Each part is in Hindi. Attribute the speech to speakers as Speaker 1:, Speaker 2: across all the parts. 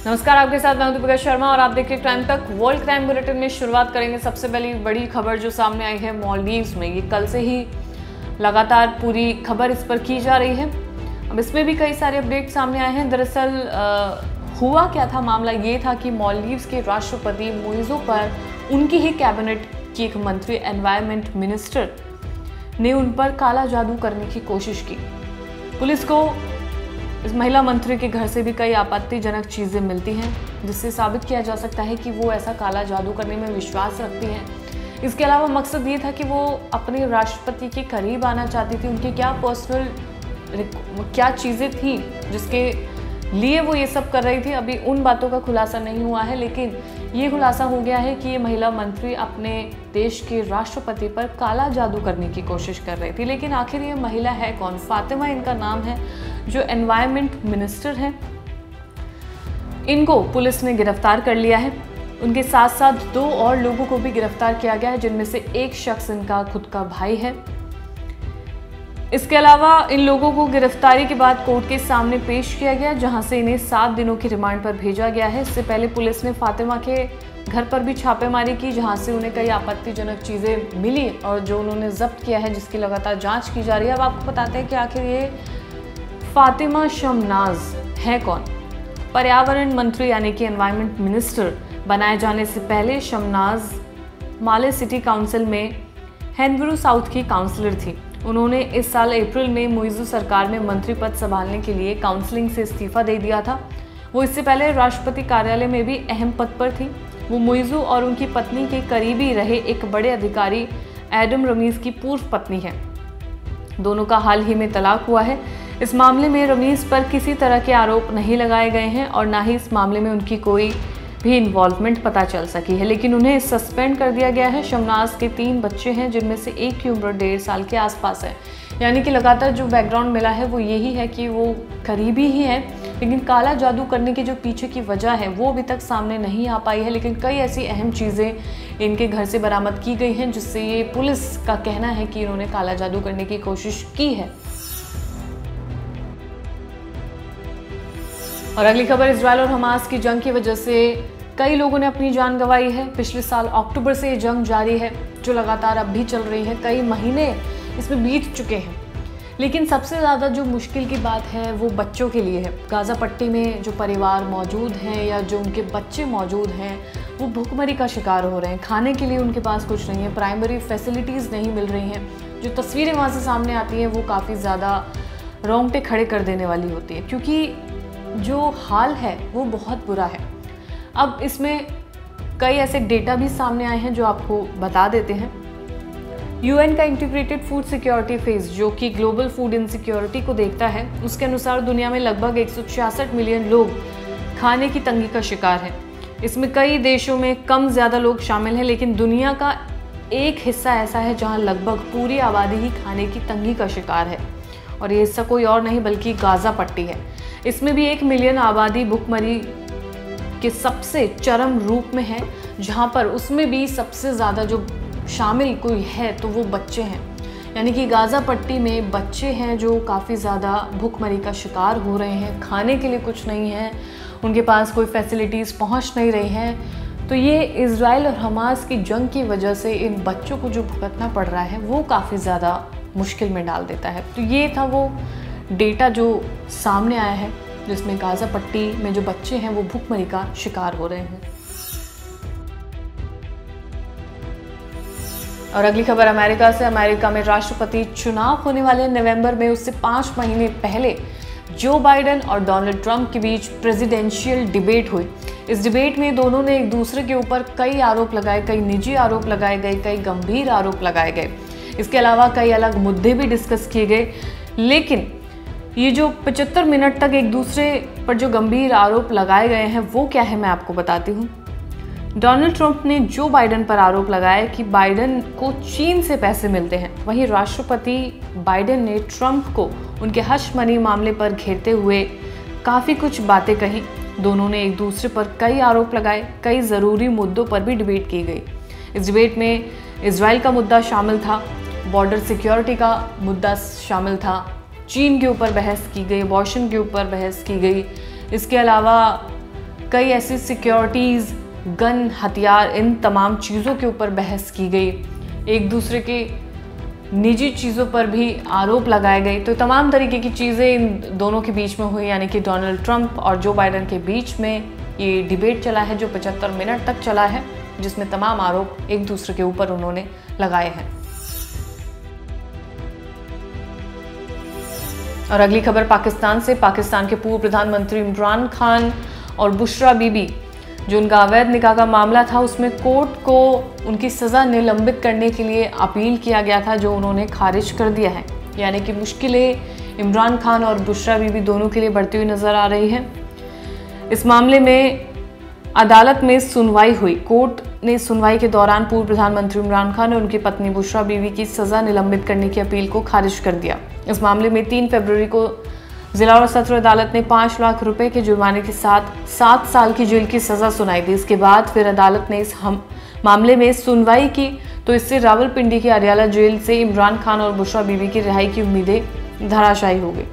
Speaker 1: नमस्कार, आपके साथ मैं दीपिका शर्मा और आप देख रहे हैं क्राइम तक। वर्ल्ड क्राइम बुलेटिन में शुरुआत करेंगे। सबसे पहली बड़ी खबर जो सामने आई है मालदीव्स में, ये कल से ही लगातार पूरी खबर इस पर की जा रही है। अब इसमें भी कई सारे अपडेट सामने आए हैं। दरअसल हुआ क्या था, मामला ये था कि मालदीव्स के राष्ट्रपति मुइज़ो पर उनकी ही कैबिनेट की एक मंत्री एनवायरनमेंट मिनिस्टर ने उन पर काला जादू करने की कोशिश की। पुलिस को इस महिला मंत्री के घर से भी कई आपत्तिजनक चीज़ें मिलती हैं, जिससे साबित किया जा सकता है कि वो ऐसा काला जादू करने में विश्वास रखती हैं। इसके अलावा मकसद ये था कि वो अपने राष्ट्रपति के करीब आना चाहती थी। उनकी क्या पर्सनल क्या चीज़ें थी जिसके लिए वो ये सब कर रही थी, अभी उन बातों का खुलासा नहीं हुआ है। लेकिन ये खुलासा हो गया है कि ये महिला मंत्री अपने देश के राष्ट्रपति पर काला जादू करने की कोशिश कर रही थी। लेकिन आखिर ये महिला है कौन? फातिमा इनका नाम है, जो एनवायरनमेंट मिनिस्टर हैं। इनको पुलिस ने गिरफ्तार कर लिया है। उनके साथ साथ 2 और लोगों को भी गिरफ्तार किया गया है, जिनमें से एक शख्स इनका खुद का भाई है। इसके अलावा इन लोगों को गिरफ्तारी के बाद कोर्ट के सामने पेश किया गया, जहां से इन्हें 7 दिनों की रिमांड पर भेजा गया है। इससे पहले पुलिस ने फातिमा के घर पर भी छापेमारी की, जहां से उन्हें कई आपत्तिजनक चीज़ें मिली और जो उन्होंने जब्त किया है, जिसकी लगातार जांच की जा रही है। अब आपको बताते हैं कि आखिर ये फातिमा शमनाज है कौन। पर्यावरण मंत्री यानी कि एनवायरनमेंट मिनिस्टर बनाए जाने से पहले शमनाज माले सिटी काउंसिल में हैनबरू साउथ की काउंसलर थी। उन्होंने इस साल अप्रैल में मुइज़ो सरकार में मंत्री पद संभालने के लिए काउंसलिंग से इस्तीफा दे दिया था। वो इससे पहले राष्ट्रपति कार्यालय में भी अहम पद पर थी। वो मुइज़ो और उनकी पत्नी के करीबी रहे एक बड़े अधिकारी एडम रमीज की पूर्व पत्नी है। दोनों का हाल ही में तलाक हुआ है। इस मामले में रमीज पर किसी तरह के आरोप नहीं लगाए गए हैं और ना ही इस मामले में उनकी कोई भी इन्वॉल्वमेंट पता चल सकी है, लेकिन उन्हें सस्पेंड कर दिया गया है। शमनाज के 3 बच्चे हैं, जिनमें से एक की उम्र 1.5 साल के आसपास है। यानी कि लगातार जो बैकग्राउंड मिला है वो यही है कि वो करीबी ही है, लेकिन काला जादू करने की जो पीछे की वजह है वो अभी तक सामने नहीं आ पाई है। लेकिन कई ऐसी अहम चीज़ें इनके घर से बरामद की गई हैं, जिससे ये पुलिस का कहना है कि इन्होंने काला जादू करने की कोशिश की है। और अगली खबर, इजराइल और हमास की जंग की वजह से कई लोगों ने अपनी जान गंवाई है। पिछले साल अक्टूबर से ये जंग जारी है, जो लगातार अब भी चल रही है। कई महीने इसमें बीत चुके हैं, लेकिन सबसे ज़्यादा जो मुश्किल की बात है वो बच्चों के लिए है। गाज़ा पट्टी में जो परिवार मौजूद हैं या जो उनके बच्चे मौजूद हैं, वो भूखमरी का शिकार हो रहे हैं। खाने के लिए उनके पास कुछ नहीं है, प्राइमरी फैसिलिटीज़ नहीं मिल रही हैं। जो तस्वीरें वहाँ से सामने आती हैं वो काफ़ी ज़्यादा रोंगटे खड़े कर देने वाली होती है, क्योंकि जो हाल है वो बहुत बुरा है। अब इसमें कई ऐसे डेटा भी सामने आए हैं जो आपको बता देते हैं। यूएन का इंटीग्रेटेड फूड सिक्योरिटी फेज, जो कि ग्लोबल फूड इनसिक्योरिटी को देखता है, उसके अनुसार दुनिया में लगभग 166 मिलियन लोग खाने की तंगी का शिकार हैं। इसमें कई देशों में कम ज़्यादा लोग शामिल हैं, लेकिन दुनिया का एक हिस्सा ऐसा है जहां लगभग पूरी आबादी ही खाने की तंगी का शिकार है, और ये हिस्सा कोई और नहीं बल्कि गाज़ा पट्टी है। इसमें भी 1 मिलियन आबादी भुखमरी के सबसे चरम रूप में है, जहां पर उसमें भी सबसे ज़्यादा जो शामिल कोई है तो वो बच्चे हैं। यानी कि गाज़ा पट्टी में बच्चे हैं जो काफ़ी ज़्यादा भुखमरी का शिकार हो रहे हैं। खाने के लिए कुछ नहीं है, उनके पास कोई फैसिलिटीज़ पहुंच नहीं रही हैं। तो ये इजराइल और हमास की जंग की वजह से इन बच्चों को जो भुगतना पड़ रहा है वो काफ़ी ज़्यादा मुश्किल में डाल देता है। तो ये था वो डेटा जो सामने आया है, जिसमें गाज़ा पट्टी में जो बच्चे हैं वो भूखमरी का शिकार हो रहे हैं। और अगली खबर अमेरिका से। अमेरिका में राष्ट्रपति चुनाव होने वाले नवंबर में, उससे 5 महीने पहले जो बाइडेन और डोनाल्ड ट्रंप के बीच प्रेसिडेंशियल डिबेट हुई। इस डिबेट में दोनों ने एक दूसरे के ऊपर कई आरोप लगाए, कई निजी आरोप लगाए गए, कई गंभीर आरोप लगाए गए। इसके अलावा कई अलग मुद्दे भी डिस्कस किए गए। लेकिन ये जो 75 मिनट तक एक दूसरे पर जो गंभीर आरोप लगाए गए हैं वो क्या है, मैं आपको बताती हूँ। डोनाल्ड ट्रंप ने जो बाइडेन पर आरोप लगाया कि बाइडेन को चीन से पैसे मिलते हैं। वहीं राष्ट्रपति बाइडेन ने ट्रंप को उनके हश मनी मामले पर घेरते हुए काफ़ी कुछ बातें कही। दोनों ने एक दूसरे पर कई आरोप लगाए, कई ज़रूरी मुद्दों पर भी डिबेट की गई। इस डिबेट में इजराइल का मुद्दा शामिल था, बॉर्डर सिक्योरिटी का मुद्दा शामिल था, चीन के ऊपर बहस की गई, अबॉर्शन के ऊपर बहस की गई। इसके अलावा कई ऐसी सिक्योरिटीज़, गन, हथियार, इन तमाम चीज़ों के ऊपर बहस की गई। एक दूसरे के निजी चीज़ों पर भी आरोप लगाए गए। तो तमाम तरीके की चीज़ें इन दोनों के बीच में हुई, यानी कि डोनाल्ड ट्रंप और जो बाइडन के बीच में ये डिबेट चला है जो 75 मिनट तक चला है, जिसमें तमाम आरोप एक दूसरे के ऊपर उन्होंने लगाए हैं। और अगली खबर पाकिस्तान से। पाकिस्तान के पूर्व प्रधानमंत्री इमरान खान और बुशरा बीबी, जो उनका अवैध निकाह का मामला था, उसमें कोर्ट को उनकी सज़ा निलंबित करने के लिए अपील किया गया था, जो उन्होंने खारिज कर दिया है। यानी कि मुश्किलें इमरान खान और बुशरा बीबी दोनों के लिए बढ़ती हुई नज़र आ रही हैं। इस मामले में अदालत में सुनवाई हुई। कोर्ट ने सुनवाई के दौरान पूर्व प्रधानमंत्री इमरान खान और उनकी पत्नी बुशरा बीबी की सज़ा निलंबित करने की अपील को खारिज कर दिया। इस मामले में 3 फरवरी को जिला और सत्र अदालत ने 5 लाख रुपए के जुर्माने के साथ 7 साल की जेल की सज़ा सुनाई थी। इसके बाद फिर अदालत ने इस मामले में सुनवाई की, तो इससे रावलपिंडी की अरियाला जेल से इमरान खान और बुशरा बीबी की रिहाई की उम्मीदें धराशायी हो गई।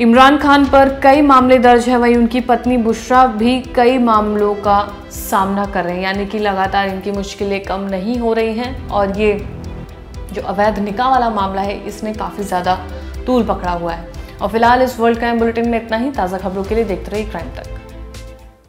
Speaker 1: इमरान खान पर कई मामले दर्ज है, वहीं उनकी पत्नी बुशरा भी कई मामलों का सामना कर रहे हैं। यानी कि लगातार इनकी मुश्किलें कम नहीं हो रही हैं और ये जो अवैध निकाह वाला मामला है, इसने काफ़ी ज़्यादा तूल पकड़ा हुआ है। और फिलहाल इस वर्ल्ड क्राइम बुलेटिन में इतना ही। ताज़ा खबरों के लिए देखते रहिए क्राइम तक।